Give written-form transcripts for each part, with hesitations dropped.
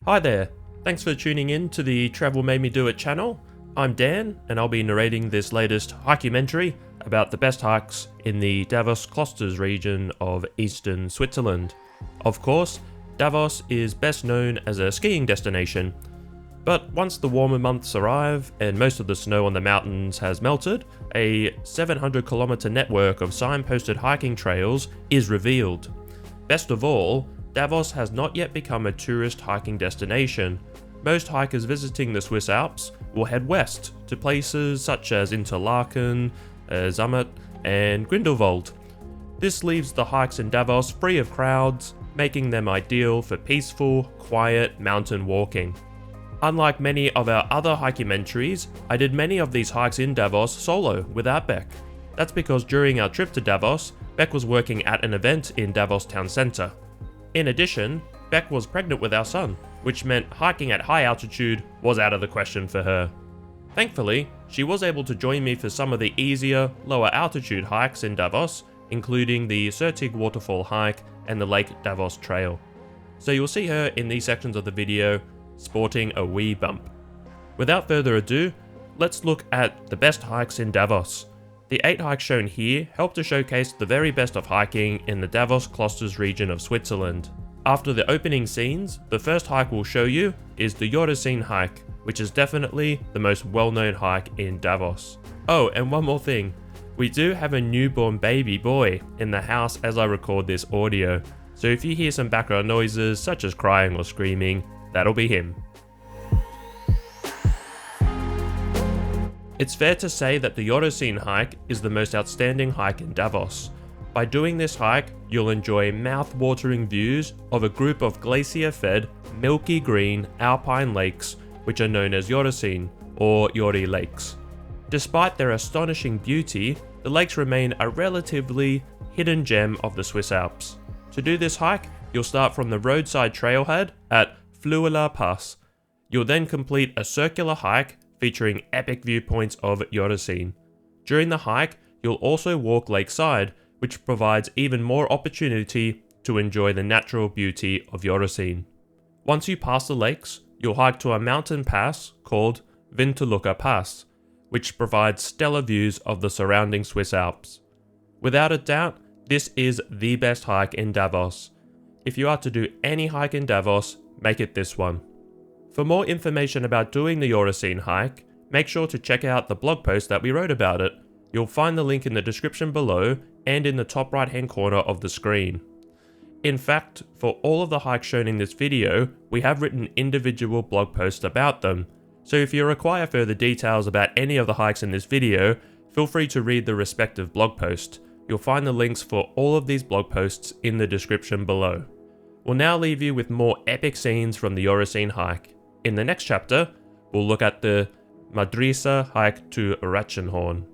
Hi there, thanks for tuning in to the Travel Made Me Do It channel. I'm Dan, and I'll be narrating this latest hike-umentary about the best hikes in the Davos Klosters region of eastern Switzerland. Of course, Davos is best known as a skiing destination, but once the warmer months arrive and most of the snow on the mountains has melted, a 700-kilometer network of signposted hiking trails is revealed. Best of all, Davos has not yet become a tourist hiking destination. Most hikers visiting the Swiss Alps will head west to places such as Interlaken, Zermatt and Grindelwald. This leaves the hikes in Davos free of crowds, making them ideal for peaceful, quiet mountain walking. Unlike many of our other hike-umentaries, I did many of these hikes in Davos solo without Beck. That's because during our trip to Davos, Beck was working at an event in Davos town centre. In addition, Beck was pregnant with our son, which meant hiking at high altitude was out of the question for her. Thankfully, she was able to join me for some of the easier, lower altitude hikes in Davos, including the Sertig Waterfall hike and the Lake Davos Trail. So you'll see her in these sections of the video, sporting a wee bump. Without further ado, let's look at the best hikes in Davos. The 8 hikes shown here help to showcase the very best of hiking in the Davos Klosters region of Switzerland. After the opening scenes, the first hike we'll show you is the Joriseen Hike, which is definitely the most well-known hike in Davos. Oh, and one more thing. We do have a newborn baby boy in the house as I record this audio, so if you hear some background noises such as crying or screaming, that'll be him. It's fair to say that the Joriseen Hike is the most outstanding hike in Davos. By doing this hike, you'll enjoy mouth-watering views of a group of glacier-fed, milky green alpine lakes which are known as Joriseen or Jori Lakes. Despite their astonishing beauty, the lakes remain a relatively hidden gem of the Swiss Alps. To do this hike, you'll start from the roadside trailhead at Fluela Pass. You'll then complete a circular hike featuring epic viewpoints of Joriseen. During the hike, you'll also walk lakeside, which provides even more opportunity to enjoy the natural beauty of Joriseen. Once you pass the lakes, you'll hike to a mountain pass called Winterlucker Pass, which provides stellar views of the surrounding Swiss Alps. Without a doubt, this is the best hike in Davos. If you are to do any hike in Davos, make it this one. For more information about doing the Joriseen hike, make sure to check out the blog post that we wrote about it. You'll find the link in the description below and in the top right hand corner of the screen. In fact, for all of the hikes shown in this video, we have written individual blog posts about them. So if you require further details about any of the hikes in this video, feel free to read the respective blog post. You'll find the links for all of these blog posts in the description below. We'll now leave you with more epic scenes from the Joriseen hike. In the next chapter, we'll look at the Madrisa hike to Ratschenhorn.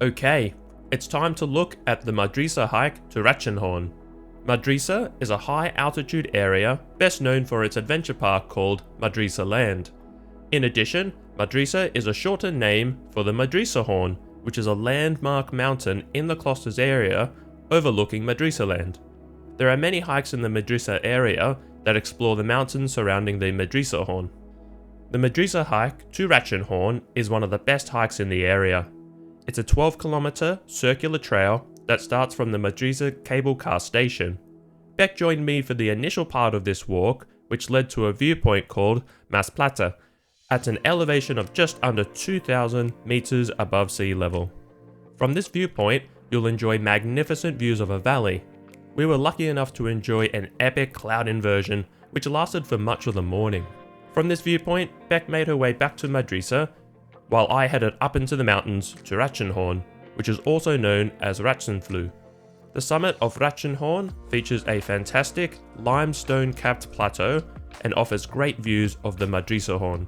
Okay, it's time to look at the Madrisa hike to Ratschenhorn. Madrisa is a high altitude area best known for its adventure park called Madrisa Land. In addition, Madrisa is a shortened name for the Madrisahorn, which is a landmark mountain in the Klosters area overlooking Madrisa Land. There are many hikes in the Madrisa area that explore the mountains surrounding the Madrisahorn. The Madrisa hike to Ratschenhorn is one of the best hikes in the area. It's a 12-kilometer circular trail that starts from the Madrisa cable car station. Beck joined me for the initial part of this walk, which led to a viewpoint called Masplata, at an elevation of just under 2,000 meters above sea level. From this viewpoint, you'll enjoy magnificent views of a valley. We were lucky enough to enjoy an epic cloud inversion, which lasted for much of the morning. From this viewpoint, Beck made her way back to Madrisa, while I headed up into the mountains to Ratschenhorn, which is also known as Ratschenfluh. The summit of Ratschenhorn features a fantastic limestone-capped plateau and offers great views of the Madrisahorn.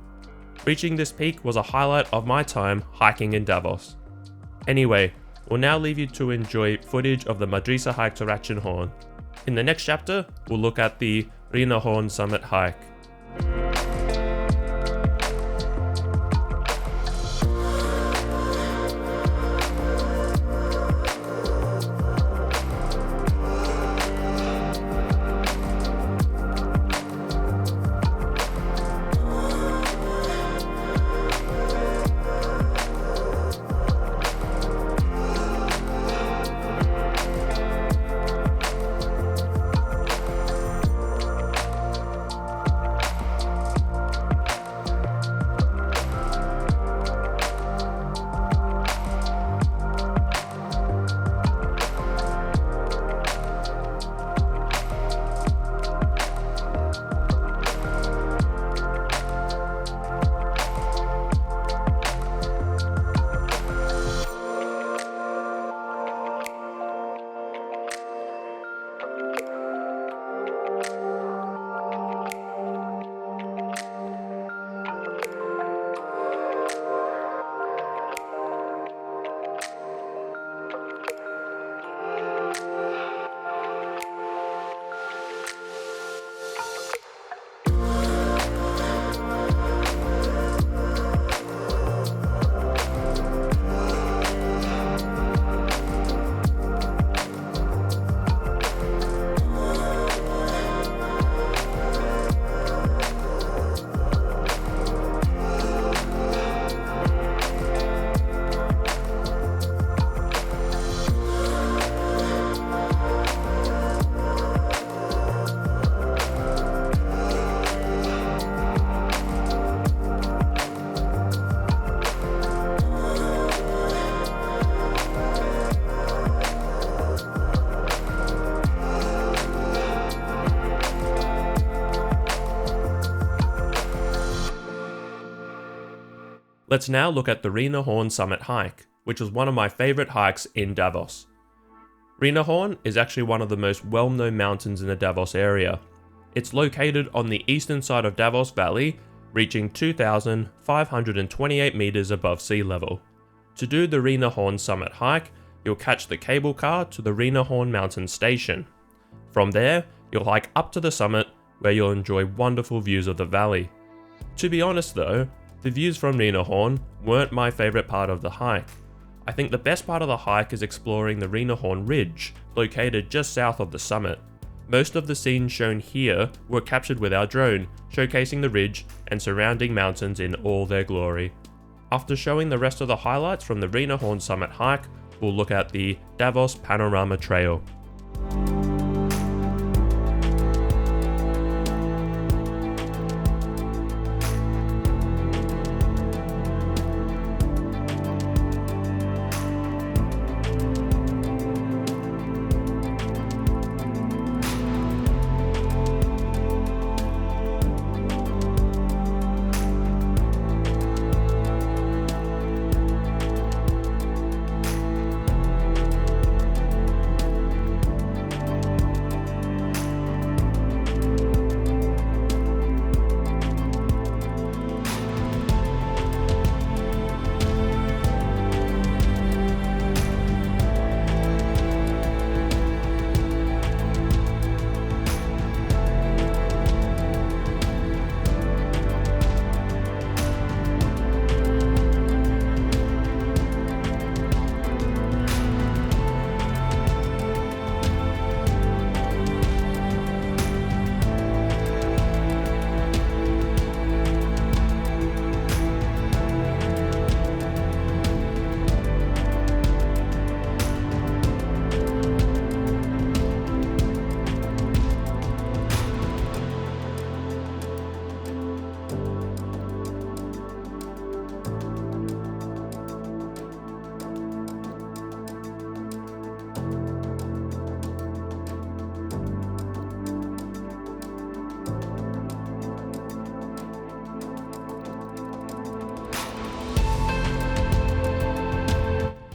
Reaching this peak was a highlight of my time hiking in Davos. Anyway, we'll now leave you to enjoy footage of the Madrisa hike to Ratschenhorn. In the next chapter, we'll look at the Rinerhorn summit hike. Let's now look at the Rinerhorn summit hike, which was one of my favourite hikes in Davos. Rinerhorn is actually one of the most well-known mountains in the Davos area. It's located on the eastern side of Davos Valley, reaching 2,528 meters above sea level. To do the Rinerhorn summit hike, you'll catch the cable car to the Rinerhorn mountain station. From there, you'll hike up to the summit, where you'll enjoy wonderful views of the valley. To be honest though, the views from Rinerhorn weren't my favourite part of the hike. I think the best part of the hike is exploring the Rinerhorn Ridge, located just south of the summit. Most of the scenes shown here were captured with our drone, showcasing the ridge and surrounding mountains in all their glory. After showing the rest of the highlights from the Rinerhorn summit hike, we'll look at the Davos Panorama Trail.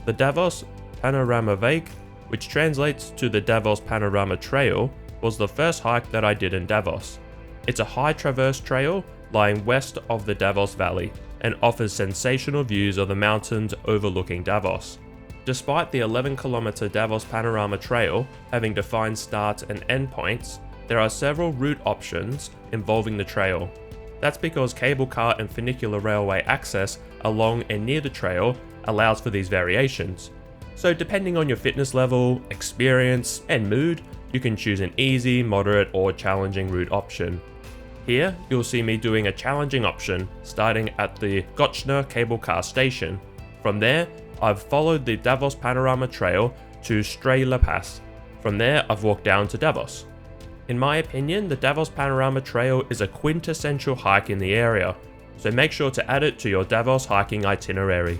The Davos Panoramaweg, which translates to the Davos Panorama Trail, was the first hike that I did in Davos. It's a high traverse trail lying west of the Davos Valley and offers sensational views of the mountains overlooking Davos. Despite the 11-kilometer Davos Panorama Trail having defined start and end points, there are several route options involving the trail. That's because cable car and funicular railway access along and near the trail allows for these variations. So depending on your fitness level, experience, and mood, you can choose an easy, moderate, or challenging route option. Here, you'll see me doing a challenging option starting at the Gotchner cable car station. From there, I've followed the Davos Panorama Trail to Strela Pass. From there, I've walked down to Davos. In my opinion, the Davos Panorama Trail is a quintessential hike in the area, so make sure to add it to your Davos hiking itinerary.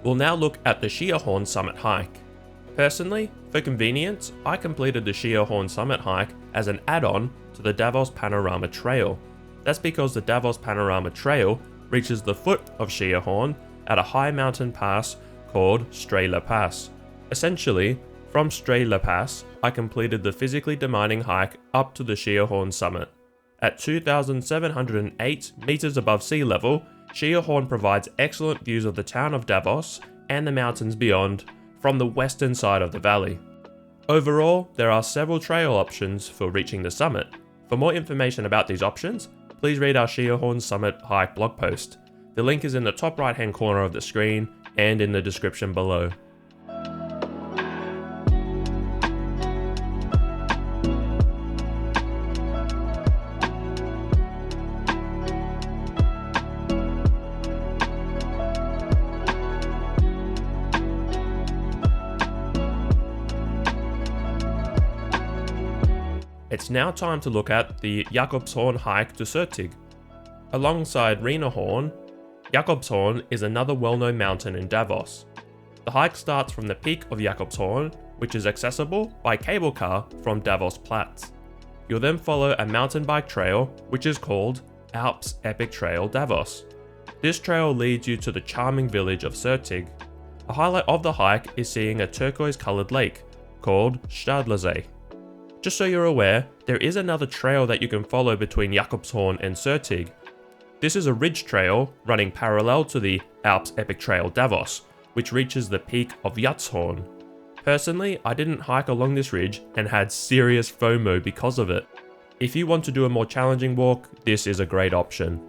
We'll now look at the Schiahorn summit hike. Personally, for convenience, I completed the Schiahorn summit hike as an add-on to the Davos Panorama Trail. That's because the Davos Panorama Trail reaches the foot of Schiahorn at a high mountain pass called Strela Pass. Essentially, from Strela Pass, I completed the physically demanding hike up to the Schiahorn summit. At 2,708 meters above sea level, Schiahorn provides excellent views of the town of Davos and the mountains beyond from the western side of the valley. Overall, there are several trail options for reaching the summit. For more information about these options, please read our Schiahorn Summit Hike blog post. The link is in the top right hand corner of the screen and in the description below. It's now time to look at the Jakobshorn hike to Sertig. Alongside Rinerhorn, Jakobshorn is another well-known mountain in Davos. The hike starts from the peak of Jakobshorn, which is accessible by cable car from Davos Platz. You'll then follow a mountain bike trail, which is called Alps Epic Trail Davos. This trail leads you to the charming village of Sertig. A highlight of the hike is seeing a turquoise-coloured lake called Stadlersee. Just so you're aware, there is another trail that you can follow between Jakobshorn and Sertig. This is a ridge trail running parallel to the Alps Epic Trail Davos, which reaches the peak of Ratschenhorn. Personally, I didn't hike along this ridge and had serious FOMO because of it. If you want to do a more challenging walk, this is a great option.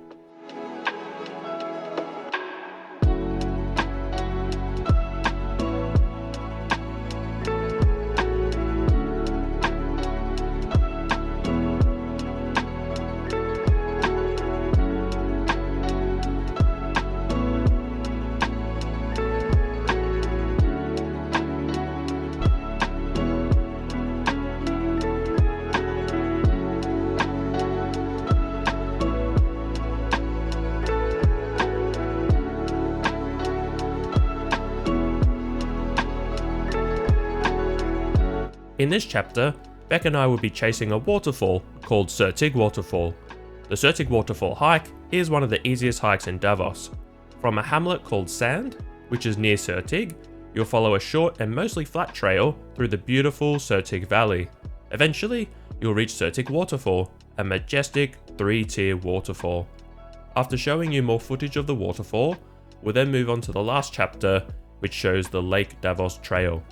In this chapter, Beck and I will be chasing a waterfall called Sertig Waterfall. The Sertig Waterfall hike is one of the easiest hikes in Davos. From a hamlet called Sand, which is near Sertig, you'll follow a short and mostly flat trail through the beautiful Sertig Valley. Eventually, you'll reach Sertig Waterfall, a majestic 3-tier waterfall. After showing you more footage of the waterfall, we'll then move on to the last chapter, which shows the Lake Davos Trail.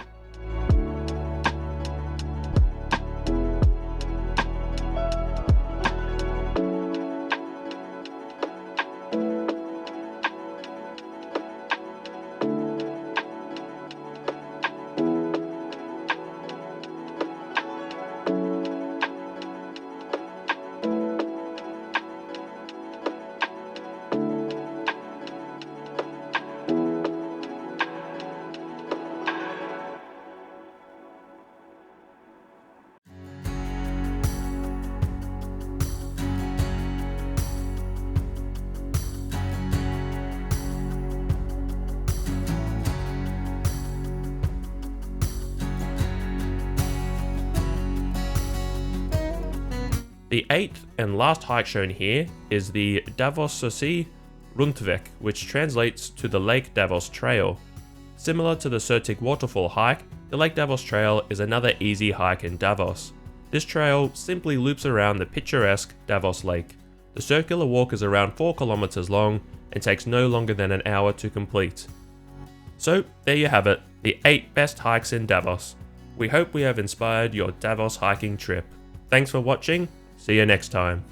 The eighth and last hike shown here is the Davosersee Rundweg, which translates to the Lake Davos Trail. Similar to the Sertig Waterfall hike, the Lake Davos Trail is another easy hike in Davos. This trail simply loops around the picturesque Davos Lake. The circular walk is around 4 kilometers long and takes no longer than an hour to complete. So there you have it, the 8 best hikes in Davos. We hope we have inspired your Davos hiking trip. Thanks for watching. See you next time.